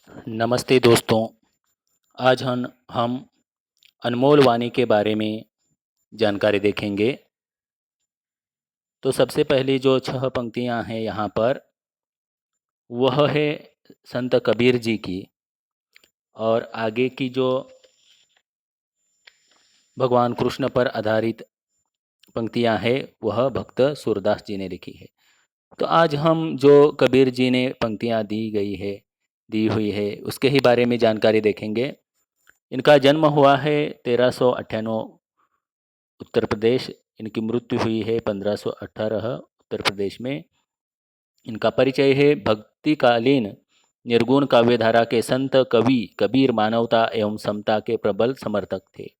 नमस्ते दोस्तों। आज हम अनमोल वाणी के बारे में जानकारी देखेंगे। तो सबसे पहली जो 6 पंक्तियां हैं यहाँ पर, वह है संत कबीर जी की। और आगे की जो भगवान कृष्ण पर आधारित पंक्तियां हैं, वह भक्त सूरदास जी ने लिखी है। तो आज हम जो कबीर जी ने पंक्तियां दी हुई है, उसके ही बारे में जानकारी देखेंगे। इनका जन्म हुआ है 1398 उत्तर प्रदेश। इनकी मृत्यु हुई है 1518 उत्तर प्रदेश में। इनका परिचय है भक्तिकालीन निर्गुण काव्यधारा के संत कवि कबीर मानवता एवं समता के प्रबल समर्थक थे।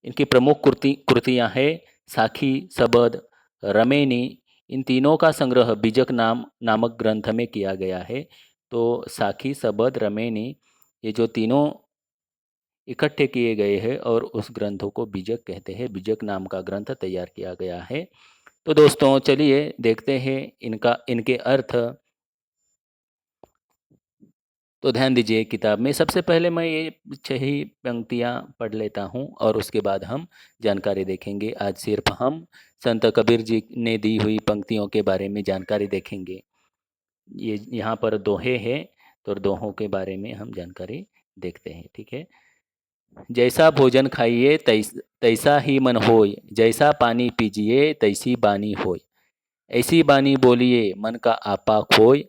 इनकी प्रमुख कृतियां हैं साखी, सबद, रमेनी। इन तीनों का संग्रह बीजक नामक ग्रंथ में किया गया है। तो साखी, सबद, रमेनी, ये जो तीनों इकट्ठे किए गए हैं और उस ग्रंथों को बीजक कहते हैं। बीजक नाम का ग्रंथ तैयार किया गया है। तो दोस्तों चलिए देखते हैं इनके अर्थ। तो ध्यान दीजिए किताब में। सबसे पहले मैं ये 6 ही पंक्तियाँ पढ़ लेता हूँ और उसके बाद हम जानकारी देखेंगे। आज सिर्फ हम संत कबीर जी ने दी हुई पंक्तियों के बारे में जानकारी देखेंगे। ये यहाँ पर दोहे हैं, तो दोहों के बारे में हम जानकारी देखते हैं। ठीक है। जैसा भोजन खाइए तैसा ही मन होय, जैसा पानी पीजिए तैसी बानी होय। ऐसी बानी बोलिए मन का आपा खोय,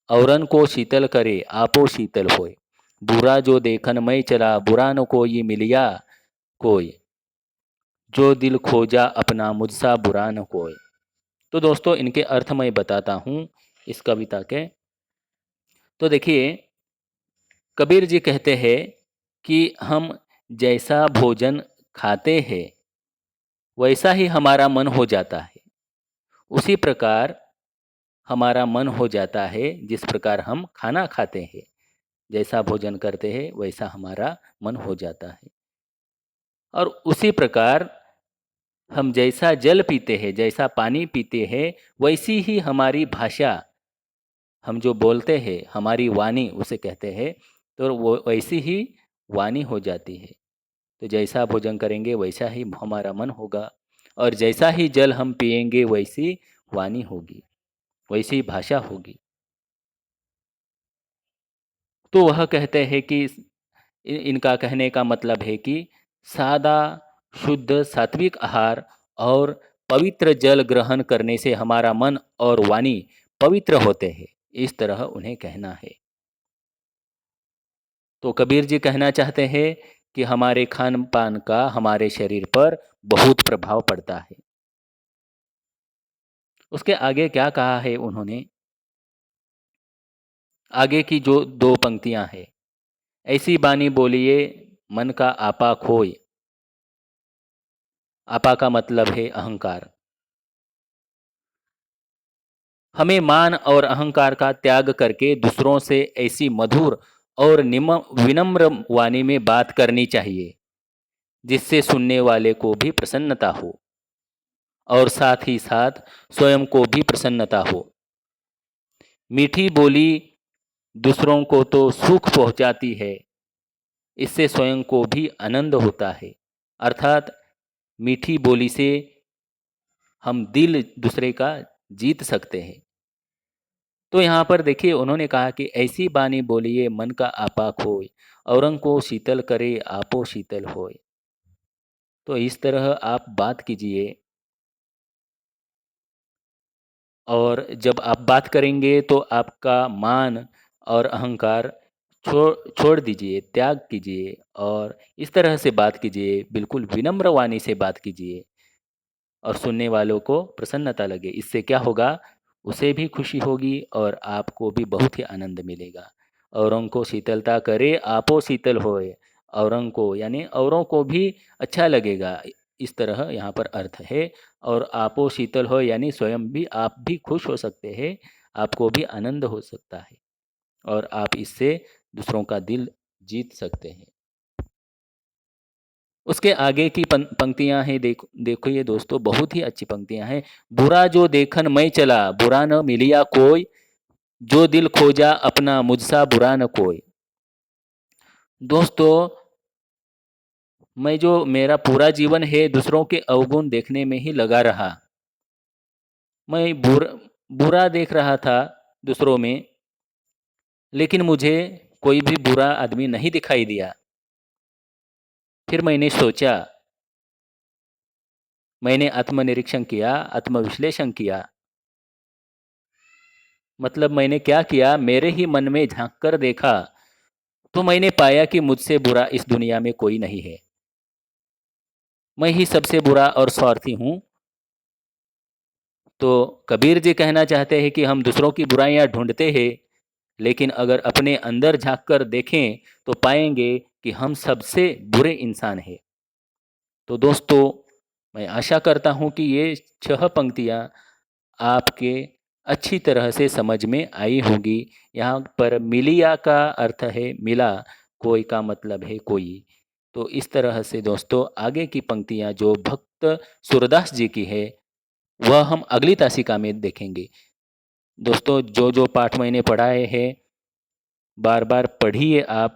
औरन को शीतल करे आपो शीतल होय। बुरा जो देखन मैं चला, बुरा न कोई मिलिया कोई। जो दिल खोजा अपना मुझसा बुरा न कोय। तो दोस्तों इनके अर्थ मैं बताता हूँ इस कविता के। तो देखिए, कबीर जी कहते हैं कि हम जैसा भोजन खाते हैं वैसा ही हमारा मन हो जाता है। उसी प्रकार हमारा मन हो जाता है जिस प्रकार हम खाना खाते हैं। जैसा भोजन करते हैं वैसा हमारा मन हो जाता है। और उसी प्रकार हम जैसा जल पीते हैं, जैसा पानी पीते हैं, वैसी ही हमारी भाषा, हम जो बोलते हैं, हमारी वाणी उसे कहते हैं। तो वो वैसी ही वाणी हो जाती है। तो जैसा भोजन करेंगे वैसा ही हमारा मन होगा, और जैसा ही जल हम पिएंगे वैसी वाणी होगी, वैसी भाषा होगी। तो वह कहते हैं कि इनका कहने का मतलब है कि सादा, शुद्ध, सात्विक आहार और पवित्र जल ग्रहण करने से हमारा मन और वाणी पवित्र होते हैं। इस तरह उन्हें कहना है। तो कबीर जी कहना चाहते हैं कि हमारे खान पान का हमारे शरीर पर बहुत प्रभाव पड़ता है। उसके आगे क्या कहा है उन्होंने, आगे की जो 2 पंक्तियां हैं, ऐसी बानी बोलिए मन का आपा खोय। आपा का मतलब है अहंकार। हमें मान और अहंकार का त्याग करके दूसरों से ऐसी मधुर और विनम्र वाणी में बात करनी चाहिए जिससे सुनने वाले को भी प्रसन्नता हो और साथ ही साथ स्वयं को भी प्रसन्नता हो। मीठी बोली दूसरों को तो सुख पहुंचाती है, इससे स्वयं को भी आनंद होता है। अर्थात मीठी बोली से हम दिल दूसरे का जीत सकते हैं। तो यहाँ पर देखिए उन्होंने कहा कि ऐसी बानी बोलिए मन का आपा खोय, औरंग को शीतल करे आपो शीतल होय। तो इस तरह आप बात कीजिए, और जब आप बात करेंगे तो आपका मान और अहंकार छोड़ दीजिए, त्याग कीजिए और इस तरह से बात कीजिए, बिल्कुल विनम्र वाणी से बात कीजिए और सुनने वालों को प्रसन्नता लगे। इससे क्या होगा, उसे भी खुशी होगी और आपको भी बहुत ही आनंद मिलेगा। औरों को शीतलता करे आपो शीतल होए। औरों को यानी औरों को भी अच्छा लगेगा। इस तरह यहाँ पर अर्थ है। और आपो शीतल हो यानी स्वयं भी आप भी खुश हो सकते हैं, आपको भी आनंद हो सकता है और आप इससे दूसरों का दिल जीत सकते हैं। उसके आगे की पंक्तियां हैं, देखो ये दोस्तों बहुत ही अच्छी पंक्तियां हैं। बुरा जो देखन मैं चला, बुरा न मिलिया कोई। जो दिल खोजा अपना मुझसा बुरा न कोई। दोस्तों, मैं जो मेरा पूरा जीवन है दूसरों के अवगुण देखने में ही लगा रहा। मैं बुरा देख रहा था दूसरों में, लेकिन मुझे कोई भी बुरा आदमी नहीं दिखाई दिया। फिर मैंने सोचा, मैंने आत्मनिरीक्षण किया, आत्मविश्लेषण किया। मतलब मैंने क्या किया, मेरे ही मन में झांक कर देखा, तो मैंने पाया कि मुझसे बुरा इस दुनिया में कोई नहीं है। मैं ही सबसे बुरा और स्वार्थी हूँ। तो कबीर जी कहना चाहते हैं कि हम दूसरों की बुराइयां ढूंढते हैं, लेकिन अगर अपने अंदर झांक कर देखें तो पाएंगे कि हम सबसे बुरे इंसान हैं। तो दोस्तों, मैं आशा करता हूँ कि ये 6 पंक्तियाँ आपके अच्छी तरह से समझ में आई होंगी। यहाँ पर मिलिया का अर्थ है मिला, कोई का मतलब है कोई। तो इस तरह से दोस्तों आगे की पंक्तियाँ जो भक्त सूरदास जी की है, वह हम अगली तासिका में देखेंगे। दोस्तों, जो जो पाठ मैंने पढ़ाए हैं बार बार पढ़िए आप,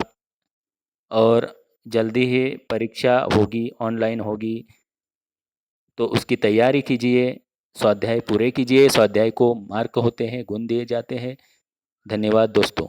और जल्दी ही परीक्षा होगी, ऑनलाइन होगी, तो उसकी तैयारी कीजिए। स्वाध्याय पूरे कीजिए। स्वाध्याय को मार्क होते हैं, गुण दिए जाते हैं। धन्यवाद दोस्तों।